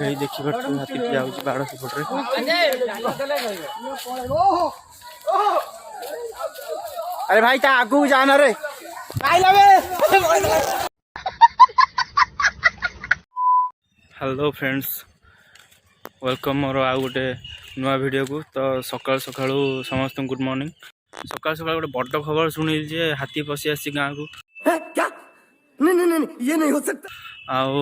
कहीं देखी पार्थ हाथी जाऊँगी बाड़ सेपटे अरे भाई ता आगू जाना रे हेलो फ्रेंड्स वेलकम मोर आउ गोटे नुआ वीडियो को तो सकाल सकाळू समस्त गुड मॉर्निंग सकाल सकाल गोटे बड़ खबर शुणी जे हाथी पशि आसी गाँव को ये नहीं हो सकता आउ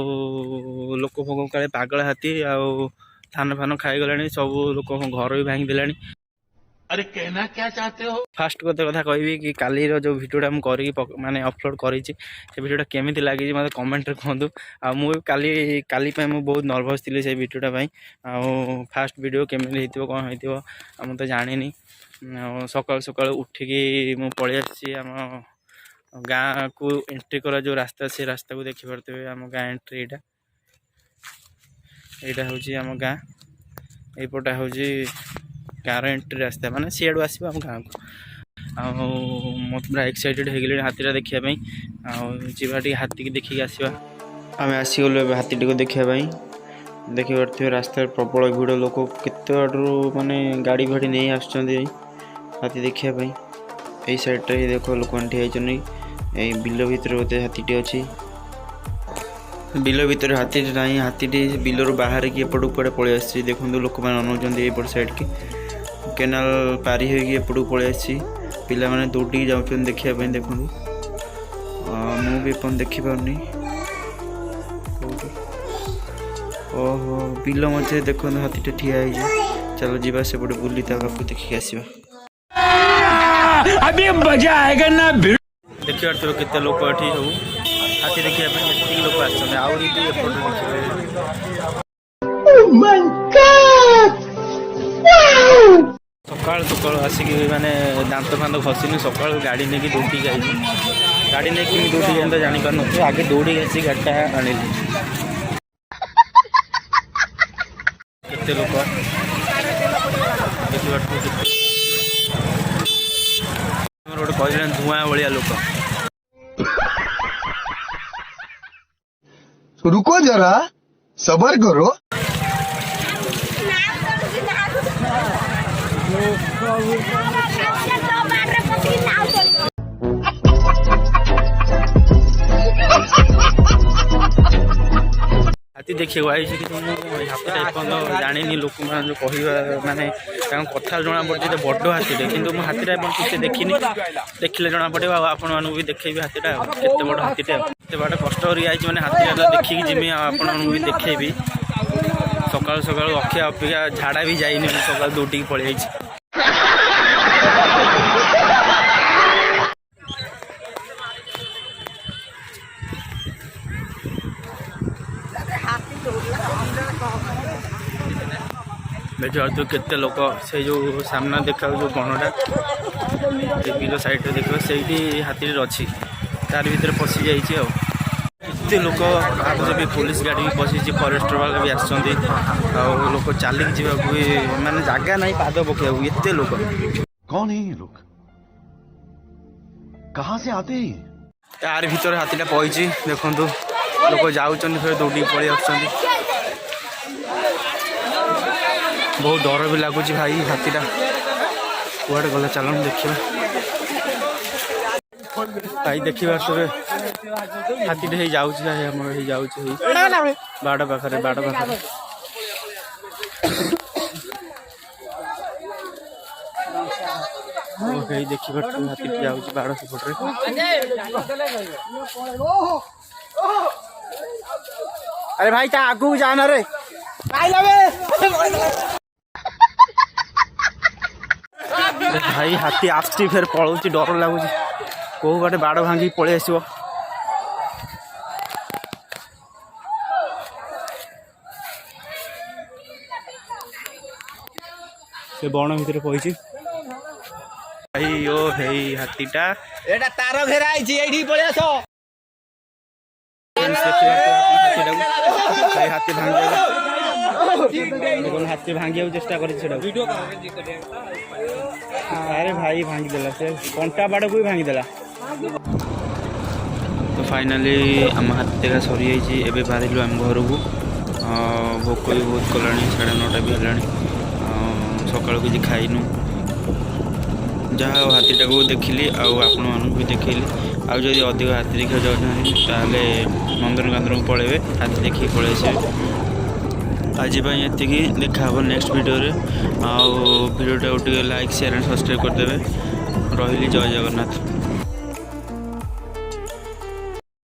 लोक फोक काले पागल हाथी आउ थान फान खाई गलानी सब लोक घर भी भांगी देलानी। अरे कहना क्या चाहते हो? फास्ट गोटे कथा कहबी कि काली जो वीडियोटा मुझे माने अपलोड करी से वीडियोटा केमिति लगी मतलब कमेंट कहतु आ मुझे काली काली मु बहुत नर्भस थी से वीडियोटा आउ फास्ट वीडियो केमिति होइतिबो कौन होइतिबो हम तो जानिनी सकाल सकाल उठिकी मु पळि आसी आम गाँ को एंट्री करा जो रास्ता से रास्ता को देखि पारते आम गाँ एंट्री यहाँ हूँ आम गाँ यपटा हूँ गाँव एंट्री रास्ता माने सीआडू आसो आम गाँव को मत पूरा एक्साइटेड हो गले हाथीटा देखापी आवाटी हाथी की देखिक आसवा आम आसीगलु हाथी को देखापी देखी पारे रास्ता प्रबल भिड़ लोक केते आडू माने गाड़ी फाड़ी नहीं आसुँच हाथी देखापी यही साइड रे देख लोक ठिया बिल भितर गोटे हाथीटी अच्छी बिल भितर हाथी ना हाथीटी बिलर बाहर की एपटू कड़े पलि आसी देखो लोक मैंने अनाउंट एपट साइड की केनाल पारी होपटू पलि आसी पिला माने दौड़ी जाऊँ देखापी देखु मुझे देखिपारनी ओहो बिल मझे देखो हाथीटा ठिया चलो जीवा सेपटे बुली बापू देखिक आसवा अभी मजा आएगा ना देखिए केते लोक ये सब हाथी देखिए लोक सकाल सकाल आसिक माने दांत फांत घसीनी सकाल गाड़ी नहीं दौड़ी जाए गाड़ी नहीं दौड़ी जाए तो जानी पार न आगे दौड़ी आसी गाड़ीटा आनी केते लोक देखिए गोटे कह धुआं भाया लोक रुको जरा सबर करो हाथी देखिए आई हाथीटा एपर्त जानी लोक मैंने कह माने कथा जना पड़े बड़ हाथीटे कि हाथीटा किसी देखनी देखिले जना पड़े आपण मानू भी देखी हाथीटा केते बड़ हाथीटे एत बाट कष्ट कर हाथीटा देखिकी जिमी आपण भी देखी सकाल सकाल अखिया अपेक्षा झाड़ा भी जाइनी सकाल दौड़ी पलि जाइए देखिए तो केते लोक से जो सामना देखा जो गणटा बिल साइड रे देखो से हाथी अच्छी तार भीतर पशि जाइए एते लोक आगे भी पुलिस गाड़ी भी पशि फरेस्टर वाला भी आसुँच लोक चलिक जावाक भी माने जगह नहीं पाद पकड़ा एते लोक कौन है ये लोग? कहाँ से आते हैं? तार भीतर हाथीटा पड़ी देखु लोक जाऊँ फिर दौड़ी पलि आस बहुत डर भी लगुच भाई हाथीटा कुआड़े गला चलन देखा भाई देखा हाथीटे जाऊँ बाड़ पाखे देखी पार्थ हाथी जाऊँ बाड़ सेपटे अरे भाई ता आगू जाना रे भाई हाथी आसती फिर पलाऊँ डर लगुच कौ बाटे बाड़ भांगी पलि आस बण भितर पड़ी भाई ओ हे हाथीटा एटा तार घेरा आई पलि आस हाथी हाथी भांगी चेष्टा कर अरे भाई भांगी देला से कंटा बाड़ को भी भांगी देला तो फाइनाली आम हाथी देखा सरी जाइए एवं बाहर आम घर को भोक भी बहुत कलानी 9:30 भी है सकाल किसी खाइनु जहाँ हाथीटा को देखिली आपण मानक भी देखिली आदि अधिक हाथी देखा जाते नंदनकानन को पलैबे हाथी देखिए पलि आसे आज ये देखा नेक्स्ट वीडियो रे वीडियोटा लाइक शेयर एंड सब्सक्राइब करदे रही जय जगन्नाथ।